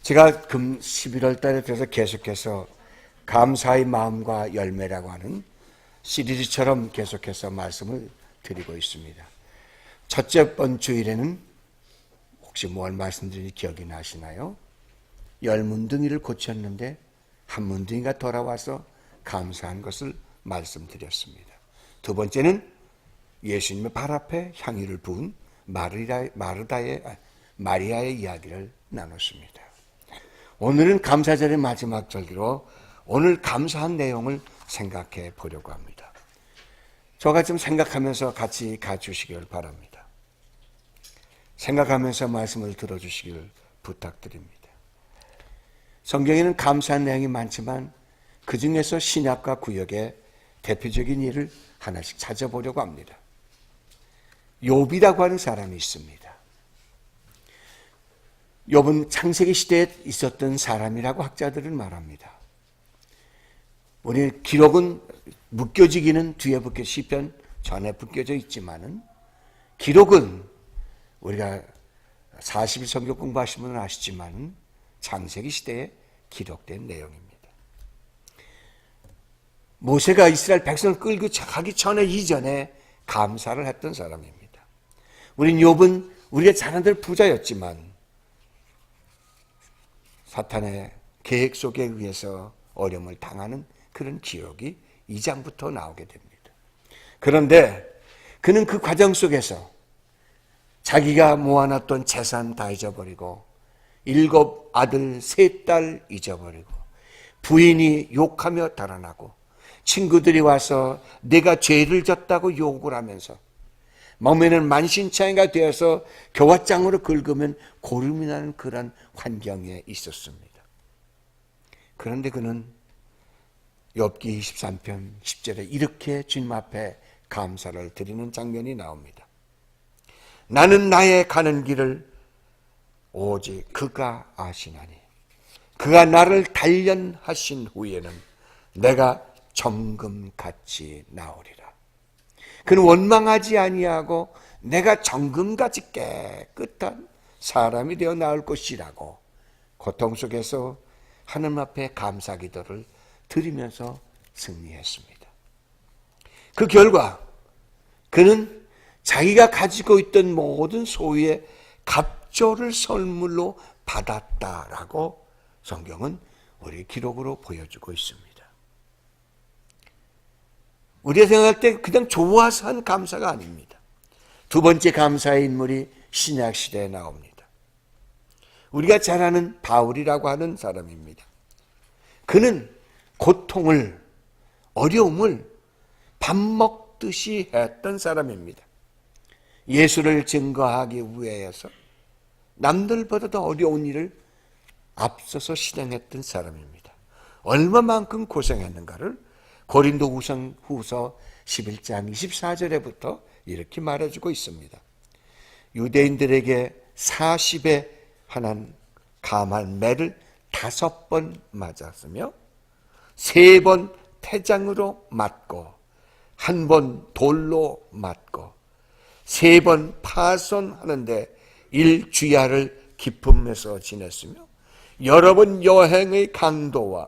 제가 11월 달에 들어서 계속해서 감사의 마음과 열매라고 하는 시리즈처럼 계속해서 말씀을 드리고 있습니다. 첫째 번 주일에는 혹시 뭘 말씀드리는지 기억이 나시나요? 10문둥이를 고쳤는데 한 문둥이가 돌아와서 감사한 것을 말씀드렸습니다. 두 번째는 예수님의 발 앞에 향유를 부은 마리아의 이야기를 나눴습니다. 오늘은 감사절의 마지막 절기로 오늘 감사한 내용을 생각해 보려고 합니다. 저가 좀 생각하면서 같이 가주시길 바랍니다. 생각하면서 말씀을 들어주시길 부탁드립니다. 성경에는 감사한 내용이 많지만 그 중에서 신약과 구약의 대표적인 일을 하나씩 찾아보려고 합니다. 욥이라고 하는 사람이 있습니다. 욥은 창세기 시대에 있었던 사람이라고 학자들은 말합니다. 우리 기록은 묶여지기는 뒤에 묶여 시편 전에 묶여져 있지만은 기록은 우리가 40일 성경 공부하신 분은 아시지만 창세기 시대에 기록된 내용입니다. 모세가 이스라엘 백성을 끌고 가기 전에 이전에 감사를 했던 사람입니다. 우린 욥은 우리가 잘 아는 부자였지만 사탄의 계획 속에 의해서 어려움을 당하는 그런 기록이 2장부터 나오게 됩니다. 그런데 그는 그 과정 속에서 자기가 모아놨던 재산 다 잊어버리고 7 아들 3 딸 잊어버리고 부인이 욕하며 달아나고 친구들이 와서 내가 죄를 졌다고 욕을 하면서 몸에는 만신창이가 되어서 교화장으로 긁으면 고름이 나는 그런 환경에 있었습니다. 그런데 그는 욥기 23편 10절에 이렇게 주님 앞에 감사를 드리는 장면이 나옵니다. 나는 나의 가는 길을 오직 그가 아시나니 그가 나를 단련하신 후에는 내가 정금같이 나오리라. 그는 원망하지 아니하고 내가 정금같이 깨끗한 사람이 되어 나올 것이라고 고통 속에서 하나님 앞에 감사 기도를 드리면서 승리했습니다. 그 결과 그는 자기가 가지고 있던 모든 소유의 갑절을 선물로 받았다라고 성경은 우리 기록으로 보여주고 있습니다. 우리가 생각할 때 그냥 좋아서 한 감사가 아닙니다. 두 번째 감사의 인물이 신약 시대에 나옵니다. 우리가 잘 아는 바울이라고 하는 사람입니다. 그는 고통을, 어려움을 밥 먹듯이 했던 사람입니다. 예수를 증거하기 위해서 남들보다도 어려운 일을 앞서서 실행했던 사람입니다. 얼마만큼 고생했는가를 고린도 후서 11장 24절에부터 이렇게 말해주고 있습니다. 유대인들에게 40에 한한 감한 매를 5번 맞았으며 3번 태장으로 맞고 1번 돌로 맞고 3번 파손하는데 1주야를 기품에서 지냈으며 여러 번 여행의 강도와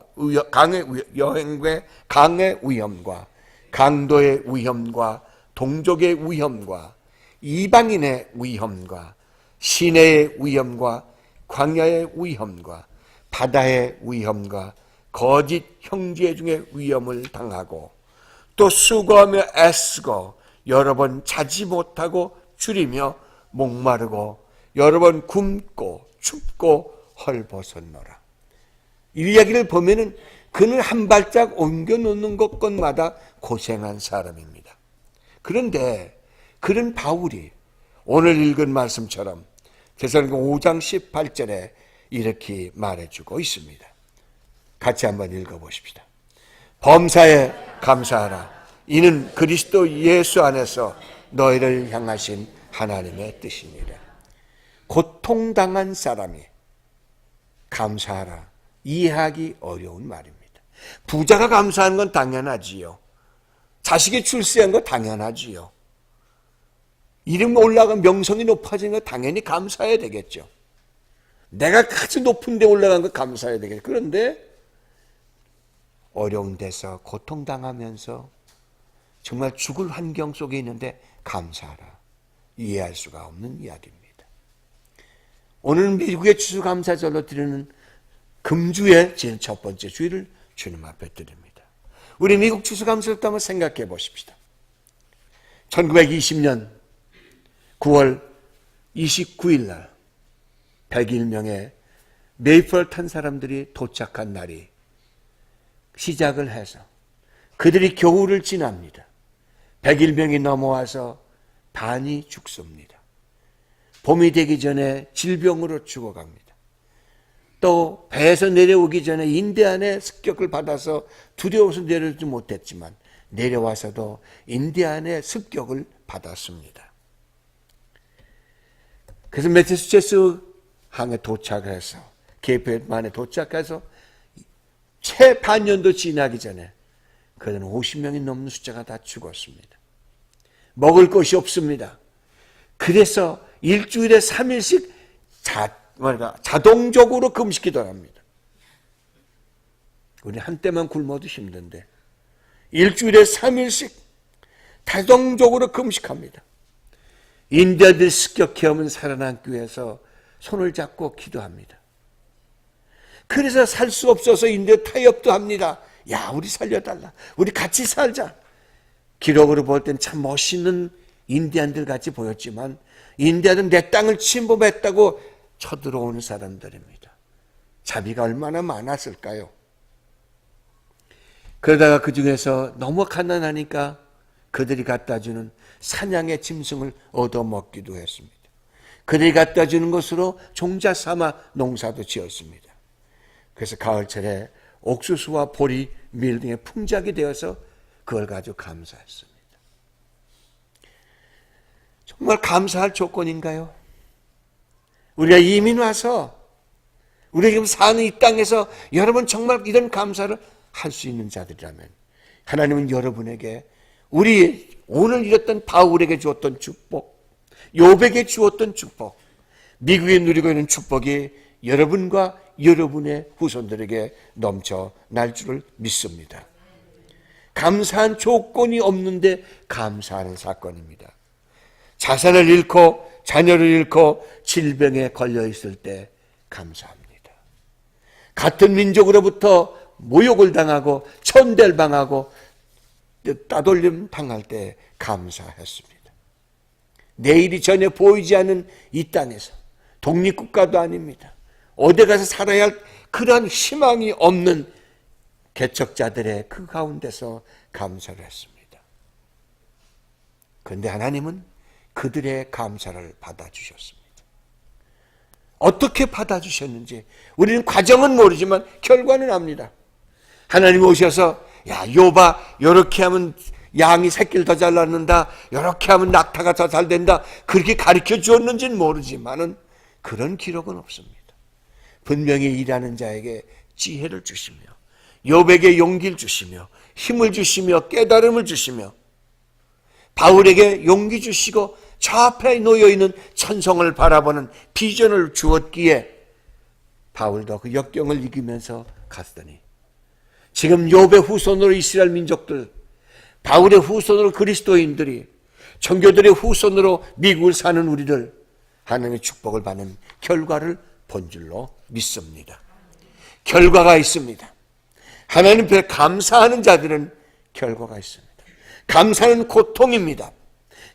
강의 위험과 강도의 위험과 동족의 위험과 이방인의 위험과 시내의 위험과 광야의 위험과 바다의 위험과 거짓 형제 중의 위험을 당하고 또 수고하며 애쓰고 여러 번 자지 못하고 줄이며 목마르고 여러 번 굶고 춥고 헐벗었노라. 이 이야기를 보면은 그는 한 발짝 옮겨 놓는 것마다 고생한 사람입니다. 그런데 그런 바울이 오늘 읽은 말씀처럼 데살로니가 5장 18절에 이렇게 말해주고 있습니다. 같이 한번 읽어보십시다. 범사에 감사하라. 이는 그리스도 예수 안에서 너희를 향하신 하나님의 뜻이니라. 고통당한 사람이 감사하라. 이해하기 어려운 말입니다. 부자가 감사하는 건 당연하지요. 자식이 출세한 거 당연하지요. 이름 올라가 명성이 높아진 거 당연히 감사해야 되겠죠. 내가 아주 높은 데 올라간 거 감사해야 되겠다. 그런데 어려운 데서 고통당하면서 정말 죽을 환경 속에 있는데 감사하라. 이해할 수가 없는 이야기입니다. 오늘 미국의 추수감사절로 드리는 금주의 제일 첫 번째 주일을 주님 앞에 드립니다. 우리 미국 추수감사절도 한번 생각해 보십시다. 1920년 9월 29일 날 101명의 메이플을 탄 사람들이 도착한 날이 시작을 해서 그들이 겨울을 지납니다. 101명이 넘어와서 반이 죽습니다. 봄이 되기 전에 질병으로 죽어갑니다. 또 배에서 내려오기 전에 인디안의 습격을 받아서 두려워서 내려오지 못했지만 내려와서도 인디안의 습격을 받았습니다. 그래서 매사추세츠 항에 도착해서 케이프만에 도착해서 채 반년도 지나기 전에 그들은 50명이 넘는 숫자가 다 죽었습니다. 먹을 것이 없습니다. 그래서 일주일에 3일씩 자동적으로 금식기도합니다. 우리 한때만 굶어도 힘든데 일주일에 3일씩 자동적으로 금식합니다. 인디아들 습격해오면 살아남기 위해서 손을 잡고 기도합니다. 그래서 살 수 없어서 인디아 타협도 합니다. 야, 우리 살려달라. 우리 같이 살자. 기록으로 볼 땐 참 멋있는 인디안들 같이 보였지만 인디아는 내 땅을 침범했다고 쳐들어오는 사람들입니다. 자비가 얼마나 많았을까요? 그러다가 그 중에서 너무 가난하니까 그들이 갖다주는 사냥의 짐승을 얻어먹기도 했습니다. 그들이 갖다주는 것으로 종자 삼아 농사도 지었습니다. 그래서 가을철에 옥수수와 보리, 밀 등의 풍작이 되어서 그걸 가지고 감사했습니다. 정말 감사할 조건인가요? 우리가 이민 와서 우리가 지금 사는 이 땅에서 여러분 정말 이런 감사를 할 수 있는 자들이라면 하나님은 여러분에게 우리 오늘 이랬던 바울에게 주었던 축복, 요백에 주었던 축복, 미국에 누리고 있는 축복이 여러분과 여러분의 후손들에게 넘쳐날 줄을 믿습니다. 감사한 조건이 없는데 감사하는 사건입니다. 자산을 잃고 자녀를 잃고 질병에 걸려 있을 때 감사합니다. 같은 민족으로부터 모욕을 당하고 천대를 따돌림 당할 때 감사했습니다. 내일이 전혀 보이지 않는 이 땅에서 독립국가도 아닙니다. 어디 가서 살아야 할 그러한 희망이 없는 개척자들의 그 가운데서 감사를 했습니다. 그런데 하나님은 그들의 감사를 받아주셨습니다. 어떻게 받아주셨는지 우리는 과정은 모르지만 결과는 압니다. 하나님 오셔서 야 욥아 이렇게 하면 양이 새끼를 더 잘 낳는다, 이렇게 하면 낙타가 더 잘 된다, 그렇게 가르쳐 주었는지는 모르지만은 그런 기록은 없습니다. 분명히 일하는 자에게 지혜를 주시며 욥에게 용기를 주시며 힘을 주시며 깨달음을 주시며 바울에게 용기 주시고 저 앞에 놓여있는 천성을 바라보는 비전을 주었기에 바울도 그 역경을 이기면서 갔더니 지금 욥의 후손으로 이스라엘 민족들, 바울의 후손으로 그리스도인들이, 청교들의 후손으로 미국을 사는 우리들 하나님의 축복을 받는 결과를 본 줄로 믿습니다. 결과가 있습니다. 하나님 앞에 감사하는 자들은 결과가 있습니다. 감사는 고통입니다.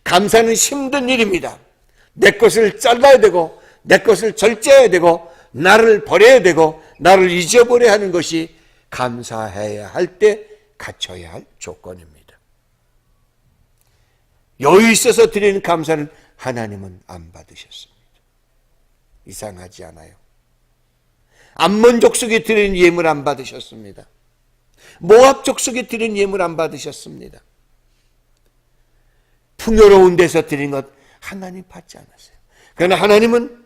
감사는 힘든 일입니다. 내 것을 잘라야 되고 내 것을 절제해야 되고 나를 버려야 되고 나를 잊어버려야 하는 것이 감사해야 할 때 갖춰야 할 조건입니다. 여유 있어서 드리는 감사는 하나님은 안 받으셨습니다. 이상하지 않아요? 암몬 족속이 드리는 예물 안 받으셨습니다. 모압 족속이 드리는 예물 안 받으셨습니다. 풍요로운 데서 드린 것 하나님 받지 않았어요. 그러나 하나님은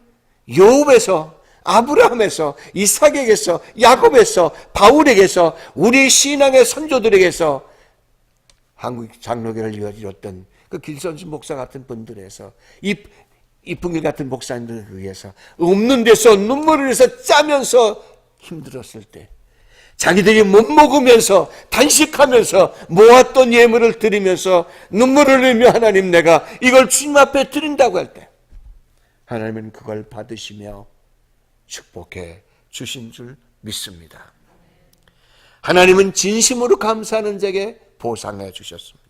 욥에서, 아브라함에서, 이삭에게서, 야곱에서, 바울에게서, 우리 신앙의 선조들에게서, 한국 장로교를 이뤘던 그 길선수 목사 같은 분들에서 이 이쁜길 같은 목사님들에 의해서 없는 데서 눈물을 흘려서 짜면서 힘들었을 때, 자기들이 못 먹으면서 단식하면서 모았던 예물을 드리면서 눈물을 흘리며 하나님 내가 이걸 주님 앞에 드린다고 할 때 하나님은 그걸 받으시며 축복해 주신 줄 믿습니다. 하나님은 진심으로 감사하는 자에게 보상해 주셨습니다.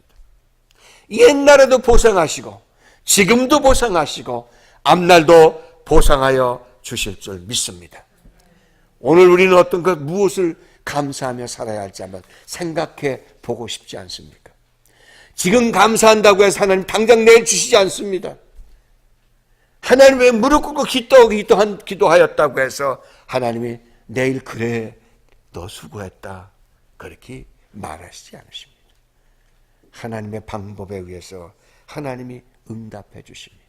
옛날에도 보상하시고 지금도 보상하시고 앞날도 보상하여 주실 줄 믿습니다. 오늘 우리는 어떤 것 무엇을 감사하며 살아야 할지 한번 생각해 보고 싶지 않습니까? 지금 감사한다고 해서 하나님 당장 내일 주시지 않습니다. 하나님 왜 무릎 꿇고 기도하였다고 해서 하나님이 내일 그래 너 수고했다 그렇게 말하시지 않으십니다. 하나님의 방법에 의해서 하나님이 응답해 주십니다.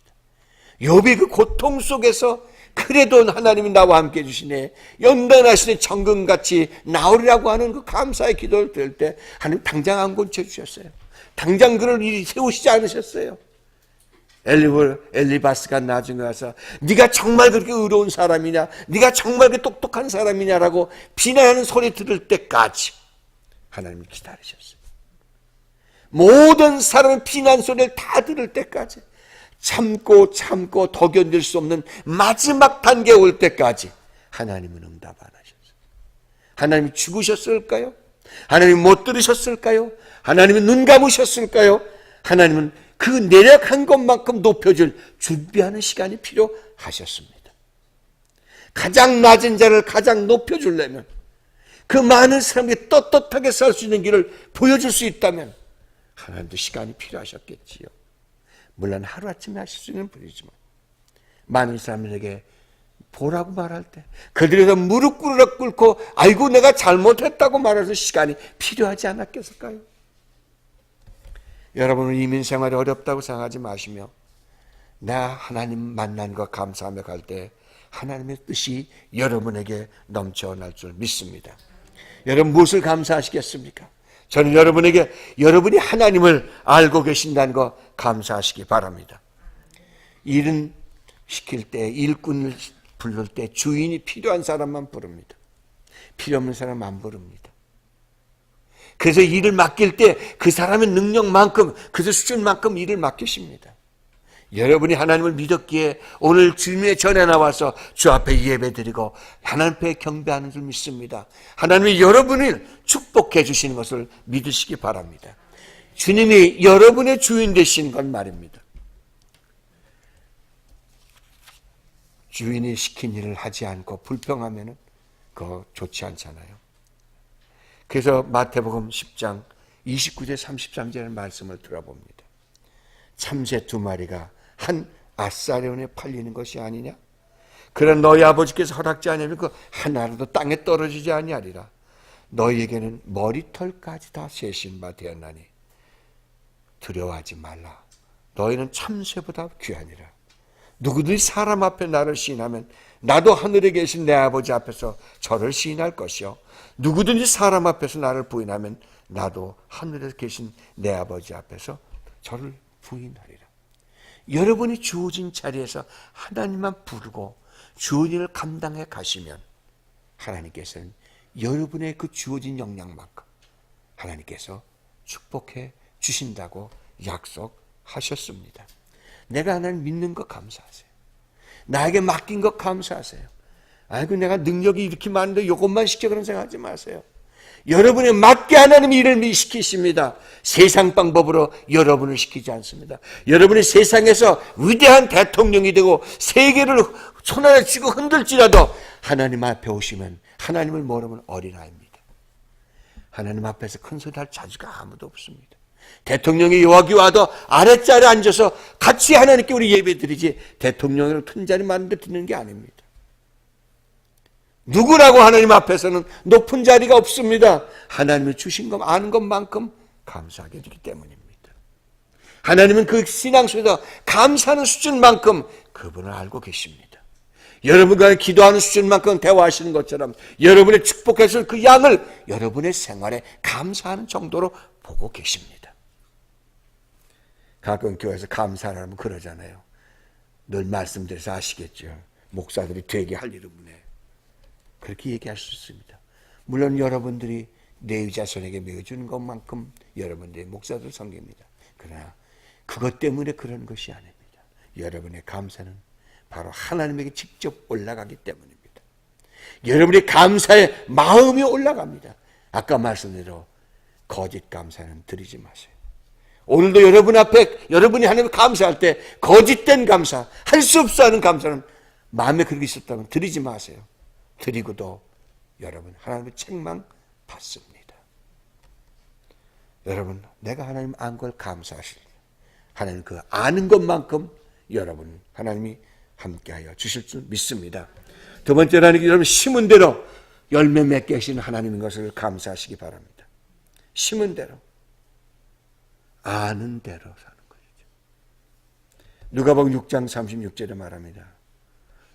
욥이 그 고통 속에서 그래도 하나님이 나와 함께 해주시네, 연단하시네, 정금같이 나오리라고 하는 그 감사의 기도를 드릴 때 하나님 당장 안 고쳐주셨어요. 당장 그를 일이 세우시지 않으셨어요. 엘리바스가 나중에 와서 네가 정말 그렇게 의로운 사람이냐, 네가 정말 그렇게 똑똑한 사람이냐라고 비난하는 소리 들을 때까지 하나님이 기다리셨어요. 모든 사람의 비난 소리를 다 들을 때까지 참고 더 견딜 수 없는 마지막 단계에 올 때까지 하나님은 응답 안 하셨어요. 하나님이 죽으셨을까요? 하나님이 못 들으셨을까요? 하나님은 눈 감으셨을까요? 하나님은 그 내력한 것만큼 높여줄 준비하는 시간이 필요하셨습니다. 가장 낮은 자를 가장 높여주려면, 그 많은 사람에게 떳떳하게 살 수 있는 길을 보여줄 수 있다면 하나님도 시간이 필요하셨겠지요. 물론 하루아침에 하실 수 있는 분이지만 많은 사람들에게 보라고 말할 때 그들에서 무릎 꿇고 아이고 내가 잘못했다고 말해서 시간이 필요하지 않았겠을까요? 여러분은 이민생활이 어렵다고 생각하지 마시며 나 하나님 만난 거 감사하며 갈 때 하나님의 뜻이 여러분에게 넘쳐날 줄 믿습니다. 여러분 무엇을 감사하시겠습니까? 저는 여러분에게 여러분이 하나님을 알고 계신다는 거 감사하시기 바랍니다. 일은 시킬 때, 일꾼을 부를 때 주인이 필요한 사람만 부릅니다. 필요 없는 사람 안 부릅니다. 그래서 일을 맡길 때 그 사람의 능력만큼, 그 수준만큼 일을 맡기십니다. 여러분이 하나님을 믿었기에 오늘 주님의 전에 나와서 주 앞에 예배드리고 하나님 앞에 경배하는 줄 믿습니다. 하나님이 여러분을 축복해 주시는 것을 믿으시기 바랍니다. 주님이 여러분의 주인 되신 건 말입니다. 주인이 시킨 일을 하지 않고 불평하면 그거 좋지 않잖아요. 그래서 마태복음 10장 29절 33절의 말씀을 들어봅니다. 참새 2마리가 한 아사리온에 팔리는 것이 아니냐? 그러나 너희 아버지께서 허락지 아니하면 그 하나라도 땅에 떨어지지 아니하리라. 너희에게는 머리털까지 다 세신 바 되었나니 두려워하지 말라. 너희는 참새보다 귀하니라. 누구든지 사람 앞에 나를 시인하면 나도 하늘에 계신 내 아버지 앞에서 저를 시인할 것이요, 누구든지 사람 앞에서 나를 부인하면 나도 하늘에 계신 내 아버지 앞에서 저를 부인하리라. 여러분이 주어진 자리에서 하나님만 부르고 주어진 일을 감당해 가시면 하나님께서는 여러분의 그 주어진 역량만큼 하나님께서 축복해 주신다고 약속하셨습니다. 내가 하나님 믿는 것 감사하세요. 나에게 맡긴 것 감사하세요. 아이고 내가 능력이 이렇게 많은데 이것만 시켜 그런 생각하지 마세요. 여러분의 맞게 하나님이 일을 시키십니다. 세상 방법으로 여러분을 시키지 않습니다. 여러분이 세상에서 위대한 대통령이 되고 세계를 손안에 쥐고 흔들지라도 하나님 앞에 오시면 하나님을 모르면 어린아이입니다. 하나님 앞에서 큰 소리 할 자주가 아무도 없습니다. 대통령이 여기 와도 아랫자리에 앉아서 같이 하나님께 우리 예배드리지 대통령을 큰 자리 많은데 듣는 게 아닙니다. 누구라고 하나님 앞에서는 높은 자리가 없습니다. 하나님이 주신 것 아는 것만큼 감사하게 되기 때문입니다. 하나님은 그 신앙 속에서 감사하는 수준만큼 그분을 알고 계십니다. 여러분과 기도하는 수준만큼 대화하시는 것처럼 여러분의 축복해서 그 양을 여러분의 생활에 감사하는 정도로 보고 계십니다. 가끔 교회에서 감사하라면 그러잖아요. 늘 말씀드려서 아시겠죠. 목사들이 되게 할 일은 뭐네. 그렇게 얘기할 수 있습니다. 물론 여러분들이 레위 자손에게 매어주는 것만큼 여러분들의 목사들 섬깁니다. 그러나 그것 때문에 그런 것이 아닙니다. 여러분의 감사는 바로 하나님에게 직접 올라가기 때문입니다. 여러분의 감사의 마음이 올라갑니다. 아까 말씀대로 거짓 감사는 드리지 마세요. 오늘도 여러분 앞에 여러분이 하나님을 감사할 때 거짓된 감사, 할 수 없어 하는 감사는 마음에 그렇게 있었다면 드리지 마세요. 드리고도 여러분 하나님의 책망 받습니다. 여러분 내가 하나님 안 걸 감사하실 때 하나님 그 아는 것만큼 여러분 하나님이 함께하여 주실 줄 믿습니다. 두 번째는 여러분 심은 대로 열매 맺게 하시는 하나님인 것을 감사하시기 바랍니다. 심은 대로 아는 대로 사는 것이죠. 누가복음 6장 36절에 말합니다.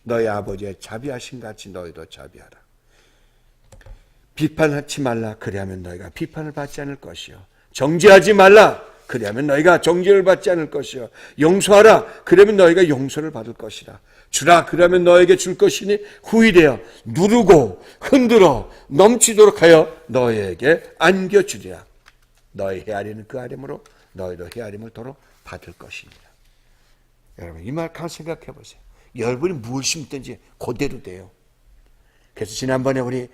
너희 아버지의 자비하신 같이 너희도 자비하라. 비판하지 말라. 그리하면 너희가 비판을 받지 않을 것이요. 정죄하지 말라. 그리하면 너희가 정죄를 받지 않을 것이요. 용서하라. 그러면 너희가 용서를 받을 것이라. 주라. 그러면 너에게 줄 것이니 후일되어 누르고 흔들어 넘치도록 하여 너희에게 안겨주리라. 너희 헤아리는 그 아림으로 너희도 헤아림을 도로 받을 것입니다. 여러분 이 말 생각해 보세요. 여러분이 뭘 심든지 그대로 돼요. 그래서 지난번에 우리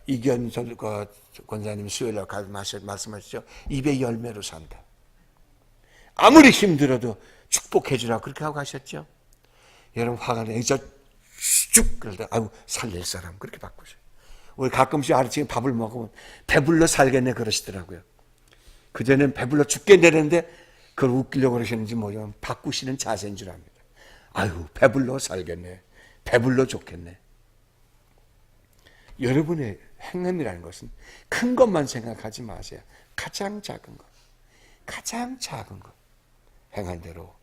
이견 권사님 수요일날 말씀하셨죠. 입의 열매로 산다. 아무리 힘들어도 축복해 주라 그렇게 하고 가셨죠. 여러분 화가 나요. 쭉 그러다 아유 살릴 사람 그렇게 바꾸셔요. 우리 가끔씩 아침에 밥을 먹으면 배불러 살겠네 그러시더라고요. 그전엔 배불러 죽겠네는데 그걸 웃기려고 그러시는지 모르겠지만 바꾸시는 자세인 줄 압니다. 아유 배불러 살겠네. 배불러 좋겠네. 여러분의 행함이라는 것은 큰 것만 생각하지 마세요. 가장 작은 것, 가장 작은 것 행한 대로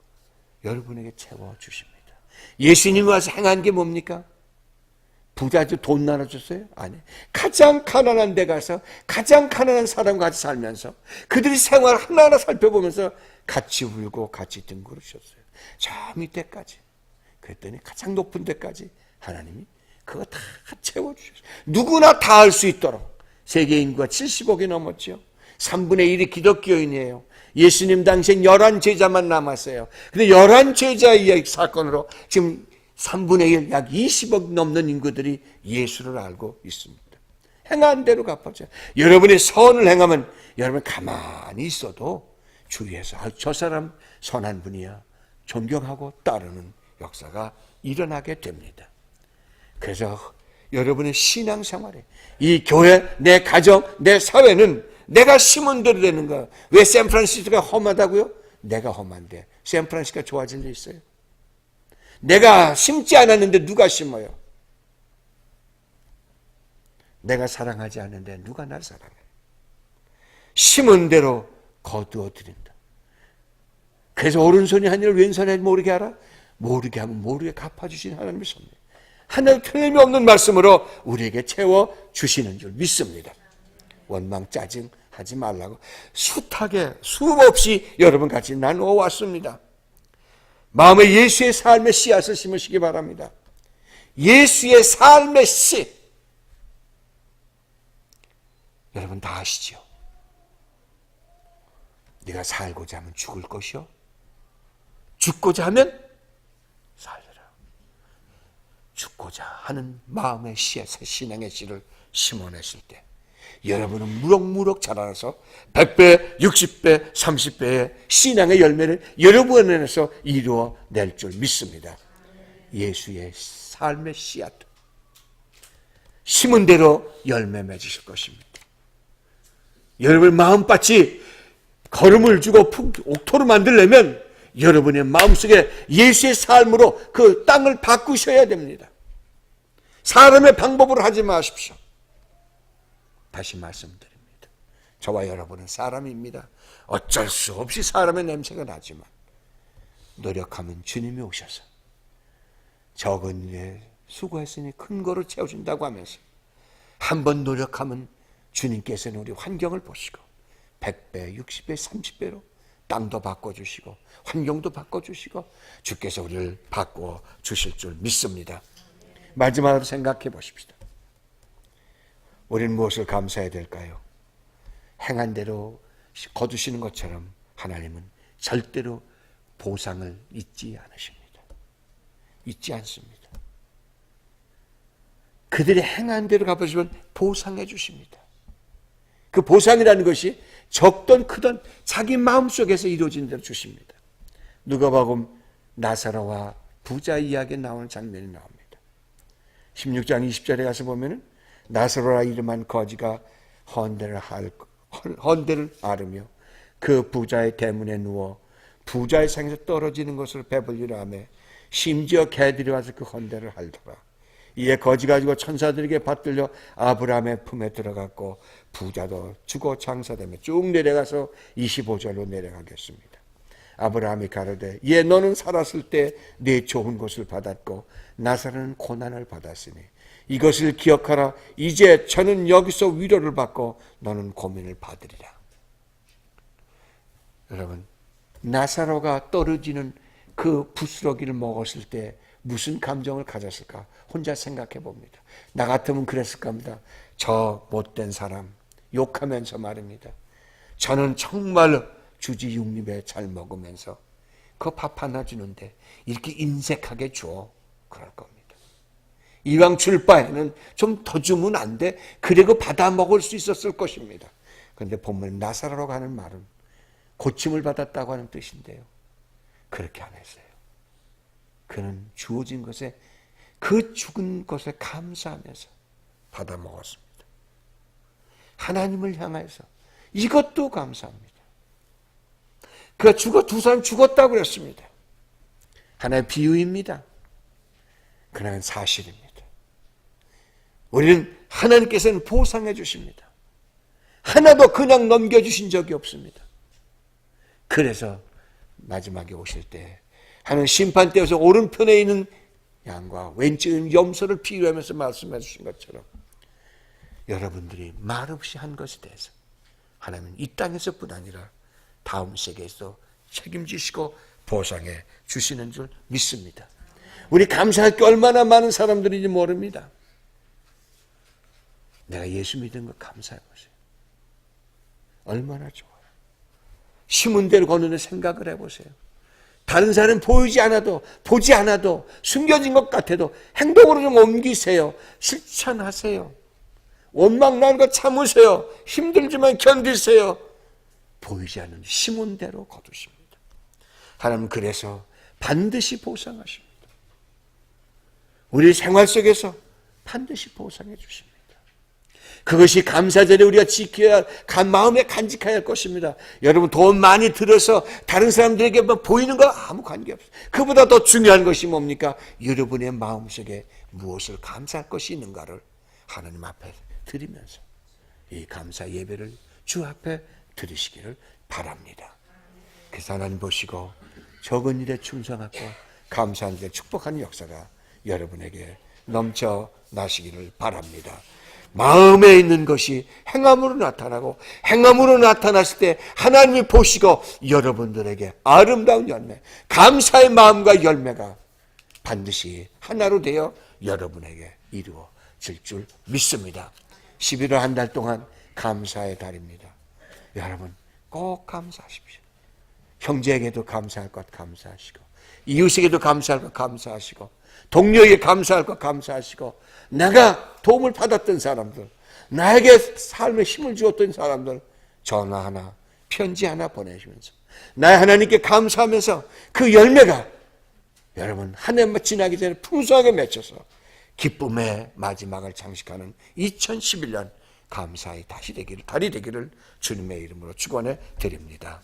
여러분에게 채워주십니다. 예수님이 와서 행한 게 뭡니까? 부자들 돈 나눠줬어요? 아니. 가장 가난한 데 가서 가장 가난한 사람과 같이 살면서 그들이 생활 하나하나 살펴보면서 같이 울고 같이 뒹굴으셨어요. 저 밑에까지. 그랬더니 가장 높은 데까지 하나님이 그거 다 채워주셨어요. 누구나 다 할 수 있도록. 세계 인구가 70억이 넘었죠. 3분의 1이 기독교인이에요. 예수님 당시엔 11제자만 남았어요. 근데 11제자의 사건으로 지금 3분의 1, 약 20억 넘는 인구들이 예수를 알고 있습니다. 행한 대로 갚아줘요. 여러분이 선을 행하면 여러분 가만히 있어도 주위에서 저 사람 선한 분이야 존경하고 따르는 역사가 일어나게 됩니다. 그래서 여러분의 신앙생활에 이 교회, 내 가정, 내 사회는 내가 심은 대로 되는 거야. 왜 샌프란시스코가 험하다고요? 내가 험한데 샌프란시스코가 좋아질 일 있어요? 내가 심지 않았는데 누가 심어요? 내가 사랑하지 않는데 누가 날 사랑해? 심은 대로 거두어 드린다. 그래서 오른손이 한 일을 왼손에 모르게 하라? 모르게 하면 모르게 갚아주신 하나님의 섭리. 하나님 틀림이 없는 말씀으로 우리에게 채워주시는 줄 믿습니다. 원망 짜증하지 말라고 숱하게 수없이 여러분 같이 나누어 왔습니다. 마음에 예수의 삶의 씨앗을 심으시기 바랍니다. 예수의 삶의 씨. 여러분 다 아시죠? 네가 살고자 하면 죽을 것이요. 죽고자 하면 살리라. 죽고자 하는 마음의 씨앗, 신앙의 씨를 심어냈을 때 여러분은 무럭무럭 자라나서 100배, 60배, 30배의 신앙의 열매를 여러분 안에서 이루어낼 줄 믿습니다. 예수의 삶의 씨앗 심은 대로 열매 맺으실 것입니다. 여러분 마음밭이 걸음을 주고 옥토로 만들려면 여러분의 마음속에 예수의 삶으로 그 땅을 바꾸셔야 됩니다. 사람의 방법으로 하지 마십시오. 다시 말씀드립니다. 저와 여러분은 사람입니다. 어쩔 수 없이 사람의 냄새가 나지만 노력하면 주님이 오셔서 적은 일에 수고했으니 큰 거로 채워준다고 하면서 한번 노력하면 주님께서는 우리 환경을 보시고 100배, 60배, 30배로 땅도 바꿔주시고 환경도 바꿔주시고 주께서 우리를 바꿔주실 줄 믿습니다. 마지막으로 생각해 보십시다. 우리는 무엇을 감사해야 될까요? 행한 대로 거두시는 것처럼 하나님은 절대로 보상을 잊지 않으십니다. 잊지 않습니다. 그들이 행한 대로 갚아주시면 보상해 주십니다. 그 보상이라는 것이 적든 크든 자기 마음속에서 이루어진 대로 주십니다. 누가복음 나사로와 부자 이야기에 나오는 장면이 나옵니다. 16장 20절에 가서 보면은 나사로라 이름한 거지가 헌대를 앓으며 그 부자의 대문에 누워 부자의 상에서 떨어지는 것을 배불리라 하며 심지어 개들이 와서 그 헌대를 핥더라. 이에 거지 가지고 천사들에게 받들려 아브라함의 품에 들어갔고 부자도 죽어 장사되며 쭉 내려가서 25절로 내려가겠습니다. 아브라함이 가로되 예 너는 살았을 때 네 좋은 것을 받았고 나사로는 고난을 받았으니 이것을 기억하라. 이제 저는 여기서 위로를 받고 너는 고민을 받으리라. 여러분, 나사로가 떨어지는 그 부스러기를 먹었을 때 무슨 감정을 가졌을까? 혼자 생각해 봅니다. 나 같으면 그랬을 겁니다. 저 못된 사람 욕하면서 말입니다. 저는 정말 주지 육립에 잘 먹으면서 그 밥 하나 주는데 이렇게 인색하게 줘. 그럴 겁니다. 이왕 줄 바에는 좀 더 주면 안 돼? 그리고 받아 먹을 수 있었을 것입니다. 그런데 본문 나사로라고 하는 말은 고침을 받았다고 하는 뜻인데요. 그렇게 안 했어요. 그는 주어진 것에 그 죽은 것에 감사하면서 받아 먹었습니다. 하나님을 향해서 이것도 감사합니다. 그가 두 사람 죽었다고 그랬습니다. 하나의 비유입니다. 그러나 사실입니다. 우리는 하나님께서는 보상해 주십니다. 하나도 그냥 넘겨주신 적이 없습니다. 그래서 마지막에 오실 때 하나님 심판대에서 오른편에 있는 양과 왼쪽에 있는 염소를 비유하면서 말씀해 주신 것처럼 여러분들이 말없이 한 것에 대해서 하나님은 이 땅에서뿐 아니라 다음 세계에서 책임지시고 보상해 주시는 줄 믿습니다. 우리 감사할 게 얼마나 많은 사람들인지 모릅니다. 내가 예수 믿은 거 감사해 보세요. 얼마나 좋아요. 심은 대로 걷는 생각을 해보세요. 다른 사람 보이지 않아도 보지 않아도 숨겨진 것 같아도 행동으로 좀 옮기세요. 실천하세요. 원망 나는 거 참으세요. 힘들지만 견디세요. 보이지 않는 심은 대로 거두십니다. 하나님은 그래서 반드시 보상하십니다. 우리 생활 속에서 반드시 보상해 주십니다. 그것이 감사절에 우리가 지켜야 할 마음에 간직해야 할 것입니다. 여러분 돈 많이 들어서 다른 사람들에게 보이는 거 아무 관계없어요. 그보다 더 중요한 것이 뭡니까? 여러분의 마음속에 무엇을 감사할 것이 있는가를 하나님 앞에 드리면서 이 감사 예배를 주 앞에 드리시기를 바랍니다. 그래서 하나님 보시고 적은 일에 충성하고 감사한 일에 축복하는 역사가 여러분에게 넘쳐나시기를 바랍니다. 마음에 있는 것이 행함으로 나타나고 행함으로 나타났을 때 하나님이 보시고 여러분들에게 아름다운 열매, 감사의 마음과 열매가 반드시 하나로 되어 여러분에게 이루어질 줄 믿습니다. 11월 한 달 동안 감사의 달입니다. 여러분 꼭 감사하십시오. 형제에게도 감사할 것 감사하시고 이웃에게도 감사할 것 감사하시고 동료에게 감사할 것 감사하시고 내가 도움을 받았던 사람들, 나에게 삶에 힘을 주었던 사람들 전화 하나, 편지 하나 보내시면서 나의 하나님께 감사하면서 그 열매가 여러분 한 해만 지나기 전에 풍성하게 맺혀서 기쁨의 마지막을 장식하는 2011년 감사의 달이 되기를 주님의 이름으로 축원해 드립니다.